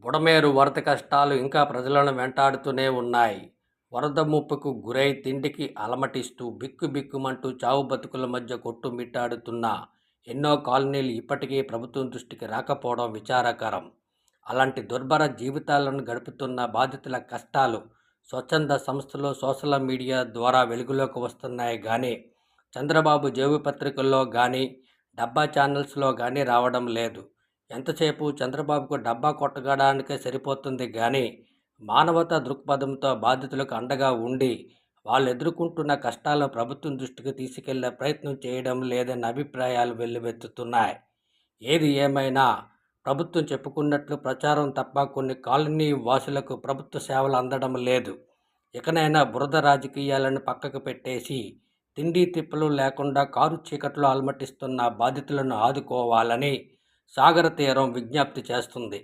బుడమేరు వరద కష్టాలు ఇంకా ప్రజలను వెంటాడుతూనే ఉన్నాయి. వరద ముప్పుకు గురై తిండికి అలమటిస్తూ బిక్కుబిక్కుమంటూ చావు బతుకుల మధ్య కొట్టుమిట్టాడుతున్న ఎన్నో కాలనీలు ఇప్పటికీ ప్రభుత్వం దృష్టికి రాకపోవడం విచారకరం. అలాంటి దుర్భర జీవితాలను గడుపుతున్న బాధితుల కష్టాలు స్వచ్ఛంద సంస్థలు, సోషల్ మీడియా ద్వారా వెలుగులోకి వస్తున్నాయి కానీ చంద్రబాబు జేబు పత్రికల్లో కానీ డబ్బా ఛానల్స్లో కానీ రావడం లేదు. ఎంతసేపు చంద్రబాబుకు డబ్బా కొట్టగడానికే సరిపోతుంది కానీ మానవతా దృక్పథంతో బాధితులకు అండగా ఉండి వాళ్ళు ఎదుర్కొంటున్న కష్టాలను ప్రభుత్వం దృష్టికి తీసుకెళ్లే ప్రయత్నం చేయడం లేదన్న అభిప్రాయాలు వెల్లువెత్తుతున్నాయి. ఏది ఏమైనా ప్రభుత్వం చెప్పుకున్నట్లు ప్రచారం తప్ప కొన్ని కాలనీ వాసులకు ప్రభుత్వ సేవలు అందడం లేదు. ఇకనైనా బురద రాజకీయాలను పక్కకు పెట్టేసి తిండి తిప్పలు లేకుండా కారు చీకట్లో అలమటిస్తున్న బాధితులను ఆదుకోవాలని సాగర తీరం విజ్ఞప్తి చేస్తుంది.